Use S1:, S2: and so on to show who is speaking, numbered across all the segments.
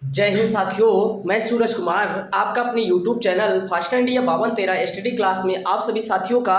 S1: जय हिंद साथियों, मैं सूरज कुमार आपका अपने YouTube channel fast India 5213 study class में आप सभी साथियों का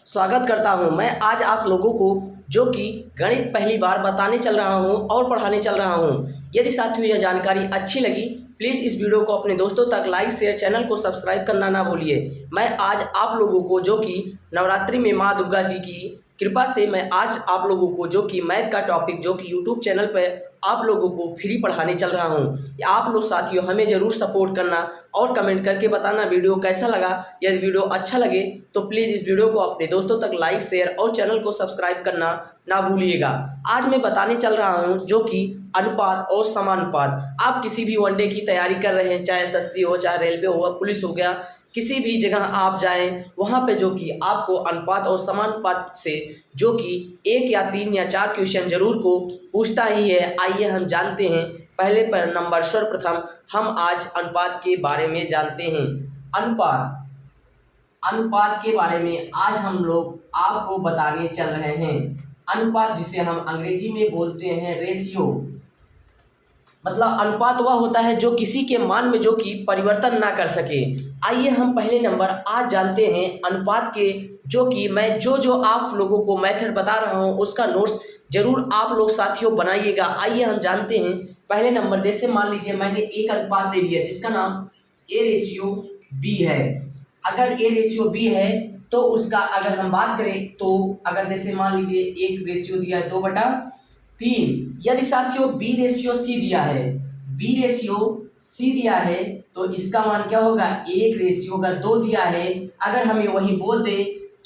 S1: स्वागत करता हूं। मैं आज आप लोगों को जो कि गणित पहली बार बताने चल रहा हूं और पढ़ाने चल रहा हूं। यदि साथियों यह जानकारी अच्छी लगी प्लीज़ इस वीडियो को अपने दोस्तों तक लाइक शेयर चैनल को सब्सक्राइब करना ना भूलिए। मैं आज आप लोगों को जो कि नवरात्रि में माँ दुर्गा जी की कृपा से मैं आज आप लोगों को जो कि मैथ का टॉपिक जो कि यूट्यूब चैनल पर आप लोगों को फ्री पढ़ाने चल रहा हूं। आप लोग साथियों हमें ज़रूर सपोर्ट करना और कमेंट करके बताना वीडियो कैसा लगा। यदि वीडियो अच्छा लगे तो प्लीज़ इस वीडियो को अपने दोस्तों तक लाइक शेयर और चैनल को सब्सक्राइब करना ना भूलिएगा। आज मैं बताने चल रहा हूं जो कि अनुपात और समानुपात। आप किसी भी वनडे की तैयारी कर रहे हैं, चाहे एसएससी हो, चाहे रेलवे हो, पुलिस हो गया, किसी भी जगह आप जाएं वहाँ पे जो कि आपको अनुपात और समानुपात से जो कि 1 या 3 या 4 क्वेश्चन जरूर को पूछता ही है। आइए हम जानते हैं पहले पर नंबर सर्वप्रथम हम आज अनुपात के बारे में जानते हैं। अनुपात अनुपात के बारे में आज हम लोग आपको बताने चल रहे हैं। अनुपात जिसे हम अंग्रेजी में बोलते हैं रेशियो, मतलब अनुपात वह होता है जो किसी के मान में जो कि परिवर्तन ना कर सके। आइए हम पहले नंबर आज जानते हैं अनुपात के, जो कि मैं जो आप लोगों को मेथड बता रहा हूं उसका नोट्स जरूर आप लोग साथियों बनाइएगा। आइए हम जानते हैं पहले नंबर। जैसे मान लीजिए मैंने एक अनुपात दे दिया जिसका नाम ए रेशियो बी है। अगर ए रेशियो बी है तो उसका अगर हम बात करें तो अगर जैसे मान लीजिए एक रेशियो दिया है 2/3। यदि साथियों बी रेशियो सी दिया है, बी रेशियो सी दिया है तो इसका मान क्या होगा 1 रेशियो अगर 2 दिया है, अगर हमें वही बोल दे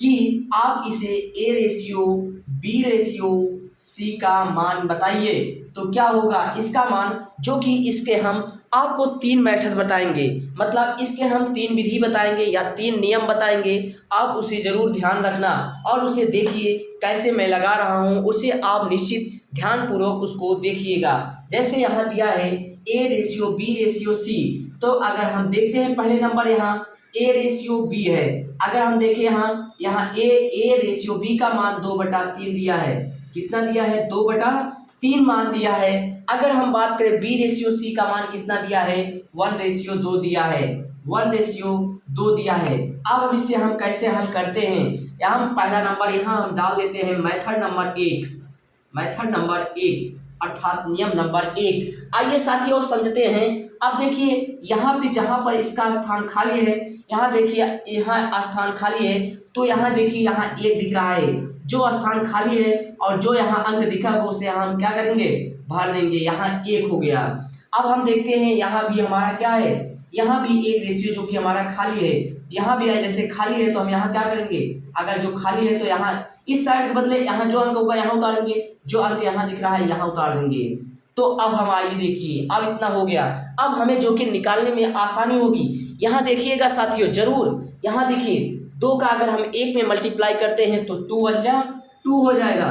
S1: कि आप इसे A ratio B ratio C का मान बताइए तो क्या होगा इसका मान, जो कि इसके हम आपको 3 मेथड बताएंगे, मतलब इसके हम 3 विधि बताएंगे या 3 नियम बताएंगे। आप उसे जरूर ध्यान रखना और उसे देखिए कैसे मैं लगा रहा हूँ, उसे आप निश्चित ध्यानपूर्वक उसको देखिएगा। जैसे यहाँ दिया है A ratio B ratio C, तो अगर हम देखते हैं पहले नंबर यहाँ ए रेशियो बी है। अगर हम देखें यहाँ ए रेशियो बी का मान 2/3 दिया है। कितना दिया है 2/3 मान दिया है। अगर हम बात करें बी रेशियो सी का मान कितना दिया है 1/2 दिया है, 1/2 दिया है। अब इसे हम कैसे हल करते हैं, यहाँ हम पहला नंबर यहाँ हम डाल देते हैं मेथड नंबर 1, मेथड नंबर 1 अर्थात नियम नंबर 1। आइए साथियों समझते हैं। अब देखिए यहाँ पे जहाँ पर इसका स्थान खाली है, यहाँ देखिए यहाँ स्थान खाली है तो यहाँ देखिए यहाँ 1 दिख रहा है। जो स्थान खाली है और जो यहाँ अंक दिखा वो उसे हम क्या करेंगे भर देंगे, यहाँ 1 हो गया। अब हम देखते हैं यहाँ भी हमारा क्या है, यहाँ भी एक रेशियो जो कि हमारा खाली है, यहाँ भी है। जैसे खाली है तो हम यहाँ क्या करेंगे, अगर जो खाली है तो यहाँ इस साइड के बदले यहाँ जो अंक होगा यहाँ उतारेंगे, जो अंक यहाँ दिख रहा है यहाँ उतार देंगे। तो अब हम आइए देखिए अब इतना हो गया। अब हमें जो कि निकालने में आसानी होगी, यहाँ देखिएगा साथियों जरूर, यहाँ देखिए 2 का अगर हम 1 में मल्टीप्लाई करते हैं तो 2 1 जा 2 हो जाएगा।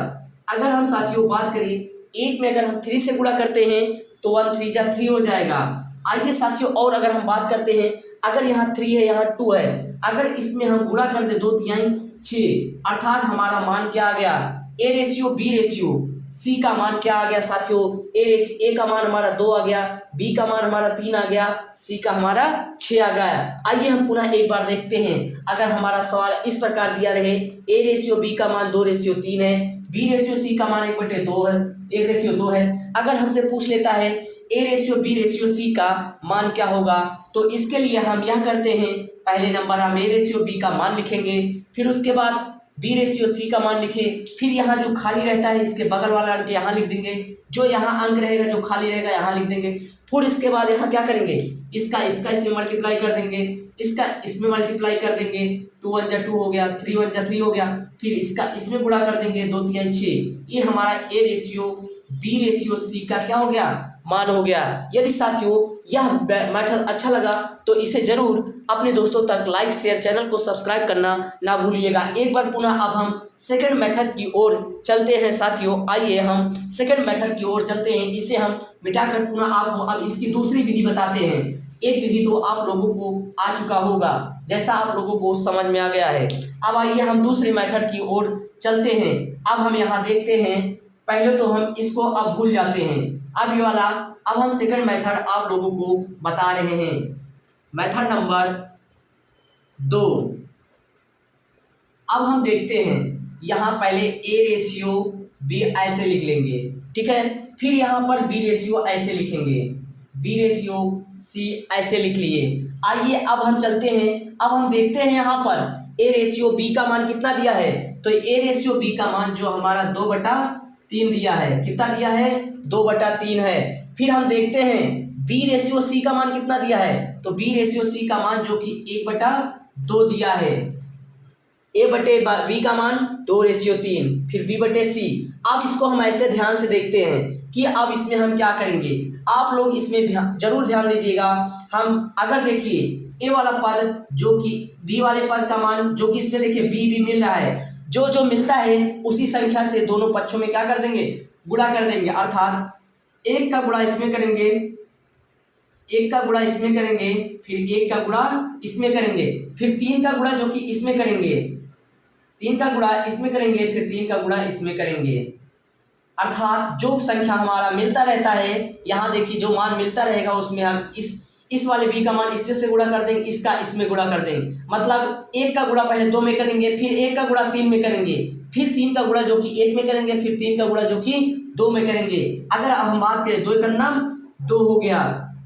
S1: अगर हम साथियों बात करें 1 में अगर हम 3 से गुणा करते हैं तो 1 3 जा 3 हो जाएगा। आइए साथियों और अगर हम बात करते हैं, अगर यहाँ 3 है यहाँ 2 है, अगर इसमें हम गुणा कर दे 2 3 6, अर्थात हमारा मान क्या आ गया A ratio B ratio C का मान क्या आ गया साथियों, ए का मान हमारा 2 आ गया, बी का मान हमारा 3 आ गया, सी का हमारा 6 आ गया। आइए हम पुनः एक बार देखते हैं। अगर हमारा सवाल इस प्रकार दिया रहे ए रेशियो बी का मान 2/3 है, बी रेशियो सी का मान 1/2 है, 1/2 है। अगर हमसे पूछ लेता है A ratio B ratio C का मान क्या होगा, तो इसके लिए हम यह करते हैं, पहले नंबर हम ए रेशियो बी का मान लिखेंगे, फिर उसके बाद बी रेशियो सी का मान लिखें, फिर यहाँ जो खाली रहता है इसके बगल वाला अंक यहाँ लिख देंगे, जो यहाँ अंक रहेगा जो खाली रहेगा यहाँ लिख देंगे। फिर इसके बाद यहाँ क्या करेंगे, इसका इसमें मल्टीप्लाई कर देंगे, इसका इसमें मल्टीप्लाई कर देंगे, 2 1 जा 2 हो गया, 3 1 जा 3 हो गया, फिर इसका इसमें गुणा कर देंगे 2 3 6। ये हमारा A ratio B ratio C का क्या हो गया मान हो गया। यदि साथियों यह मेथड अच्छा लगा तो इसे जरूर अपने दोस्तों तक लाइक शेयर चैनल को सब्सक्राइब करना ना भूलिएगा। एक बार पुनः अब हम सेकंड मेथड की ओर चलते हैं साथियों। आइए हम सेकंड मेथड की ओर चलते हैं। इसे हम मिटाकर पुनः आपको अब इसकी दूसरी विधि बताते हैं। एक विधि तो आप लोगों को आ चुका होगा, जैसा आप लोगों को समझ में आ गया है। अब आइए हम दूसरी मेथड की ओर चलते हैं। अब हम यहाँ देखते हैं, पहले तो हम इसको अब भूल जाते हैं। अब ये वाला, अब हम सेकंड मेथड आप लोगों को बता रहे हैं। Method number 2। अब हम देखते हैं, यहाँ पहले ए रेशियो बी ऐसे लिख लेंगे, ठीक है। फिर यहाँ पर बी रेशियो ऐसे लिखेंगे, बी रेशियो सी ऐसे लिख लिए। आइए अब हम चलते हैं, अब हम देखते हैं यहाँ पर ए रेशियो बी का मान कितना दिया है। तो ए रेशियो बी का मान जो हमारा 2/3 दिया है, कितना दिया है, 2/3 है। फिर हम देखते हैं बी रेशियो सी का मान कितना दिया है। तो बी रेशियो सी का मान जो कि 1/2 दिया है। ए बटे बी का मान 2/3, फिर बी बटे सी। अब इसको हम ऐसे ध्यान से देखते हैं कि अब इसमें हम क्या करेंगे। आप लोग इसमें जरूर ध्यान दीजिएगा। हम अगर देखिए ए वाला पद जो कि बी वाले पद का मान जो कि इसमें देखिए बी मिल रहा है, जो जो मिलता है उसी संख्या से दोनों पक्षों में क्या कर देंगे, गुणा कर देंगे। अर्थात 1 का गुणा इसमें करेंगे, 1 का गुणा इसमें करेंगे, फिर 1 का गुणा इसमें करेंगे, फिर 3 का गुणा जो कि इसमें करेंगे, 3 का गुणा इसमें करेंगे, फिर 3 का गुणा इसमें करेंगे। अर्थात जो संख्या हमारा मिलता रहता है, यहाँ देखिए जो मान मिलता रहेगा उसमें हम इस वाले बी का मान इसमें से गुणा कर देंगे, इसका इसमें गुणा कर देंगे। मतलब 1 का गुणा पहले 2 में करेंगे, फिर 1 का गुणा 3 में करेंगे, फिर 3 का गुणा जो कि 1 में करेंगे, फिर 3 का गुणा जो कि 2 में करेंगे। अगर अब हम बात करें 2 का नाम 2 हो गया,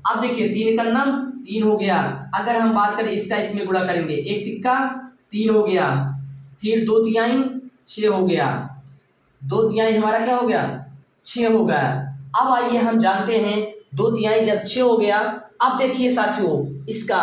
S1: अब देखिए 3 का नाम 3 हो गया। अगर हम बात करें इसका इसमें गुणा करेंगे, 1 तिक्का 3 हो गया, फिर 2 तिहाई 6 हो गया, 2 तिहाई हमारा क्या हो गया, 6 हो गया। अब आइए हम जानते हैं 2 तिहाई जब 6 हो गया। अब देखिए साथियों इसका,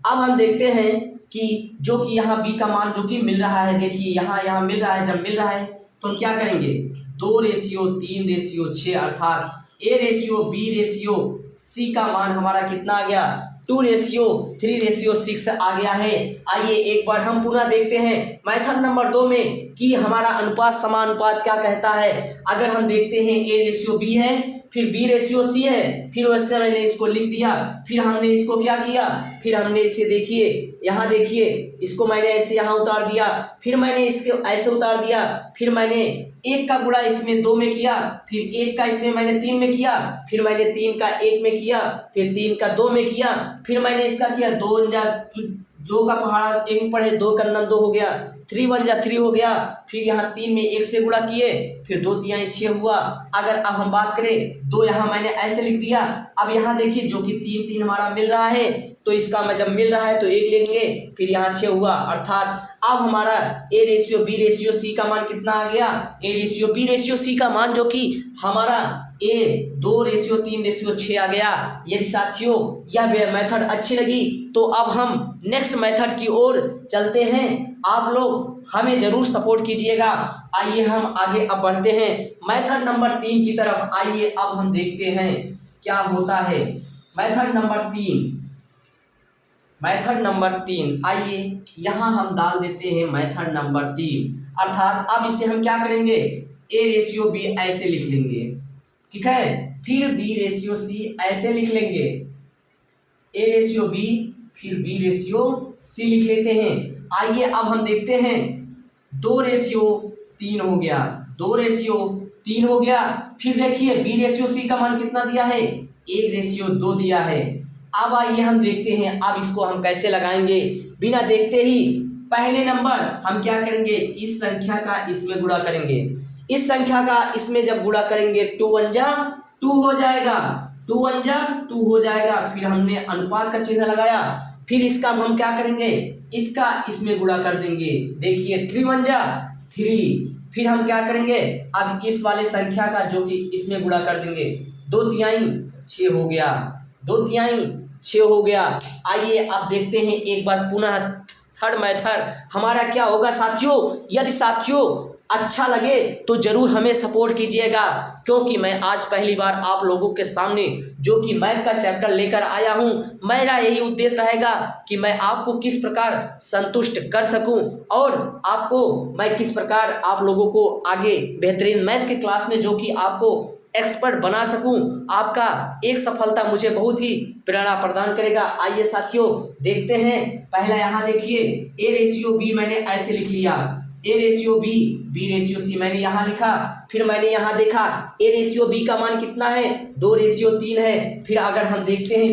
S1: अब हम देखते हैं कि जो कि यहाँ बी का मान जो कि मिल रहा है, देखिए यहाँ मिल रहा है। जब मिल रहा है तो हम क्या करेंगे, 2/3/6 अर्थात A ratio B ratio C का मान हमारा कितना आ गया, 2/3/6 आ गया है। आइए एक बार हम पुनः देखते हैं मेथड नंबर 2 में कि हमारा अनुपात समानुपात क्या कहता है। अगर हम देखते हैं ए रेशियो बी है, फिर बी रेशियो सी है, फिर वैसे मैंने इसको लिख दिया, फिर हमने इसको क्या किया, फिर हमने इसे देखिए यहाँ देखिए इसको मैंने ऐसे यहाँ उतार दिया, फिर मैंने इसके ऐसे उतार दिया, फिर मैंने 1 का गुणा इसमें 2 में किया, फिर 1 का इसमें मैंने 3 में किया, फिर मैंने 3 का 1 में किया, फिर 3 का 2 में किया, फिर मैंने इसका किया 2 का पहाड़ा 1 में पढ़े, 2 का 2 हो गया, 3 हो गया, फिर यहाँ 3 में 1 से गुणा किए, फिर 2 तिहाई 6 हुआ। अगर अब हम बात करें 2 यहाँ मैंने ऐसे लिख दिया। अब यहाँ देखिए जो कि 3 हमारा मिल रहा है, तो इसका मैं जब मिल रहा है तो 1 लेंगे, फिर यहाँ 6 हुआ। अर्थात अब हमारा A ratio B ratio C का मान कितना आ गया, A ratio B ratio C का मान जो कि हमारा ए 2/3/6 आ गया। यदि साथियों यह मेथड अच्छी लगी तो अब हम नेक्स्ट मेथड की ओर चलते हैं। आप लोग हमें जरूर सपोर्ट कीजिएगा। आइए हम आगे अब बढ़ते हैं मेथड नंबर 3 की तरफ। आइए अब हम देखते हैं क्या होता है। मेथड नंबर 3 आइए यहाँ हम डाल देते हैं मेथड नंबर 3। अर्थात अब इसे हम क्या करेंगे, ए रेशियो बी ऐसे लिख लेंगे, ठीक है। फिर बी रेशियो सी ऐसे लिख लेंगे, ए रेशियो बी फिर बी रेशियो सी लिख लेते हैं। आइए अब हम देखते हैं 2/3 हो गया, 2/3 हो गया। फिर देखिए बी रेशियो सी का मान कितना दिया है, 1/2 दिया है। अब आइए हम देखते हैं अब इसको हम कैसे लगाएंगे। बिना देखते ही पहले नंबर हम क्या करेंगे, इस संख्या का इसमें गुणा करेंगे, इस संख्या का इसमें जब गुणा करेंगे 2 1 जा 2 हो जाएगा, 2 1 जा 2 हो जाएगा। फिर हमने अनुपात का चिन्ह लगाया, फिर इसका हम क्या करेंगे, इसका इसमें गुणा कर देंगे। देखिए 3 1 जा 3। फिर हम क्या करेंगे, अब इस वाले संख्या का जो कि इसमें गुणा कर देंगे, 2 तिहाई 6 हो गया, 2 तिहाई 6 हो गया। आइए अब देखते हैं एक बार पुनः थर्ड मेथड हमारा क्या होगा साथियों। यदि साथियों अच्छा लगे तो जरूर हमें सपोर्ट कीजिएगा, क्योंकि मैं आज पहली बार आप लोगों के सामने जो कि मैथ का चैप्टर लेकर आया हूं। मेरा यही उद्देश्य रहेगा कि मैं आपको किस प्रकार संतुष्ट कर सकूं और आपको मैं किस प्रकार आप लोगों को आगे बेहतरीन मैथ की क्लास में जो कि आपको एक्सपर्ट बना सकूं। आपका एक सफलता मुझे बहुत ही प्रेरणा प्रदान करेगा। आइए साथियों देखते हैं। पहला यहाँ देखिए ए रेशियो बी मैंने ऐसे लिख लिया, A ratio B ratio C मैंने यहाँ लिखा। फिर मैंने यहाँ देखा ए रेशियो बी का मान कितना है, 2 रेशियो 3 है। फिर अगर हम देखते हैं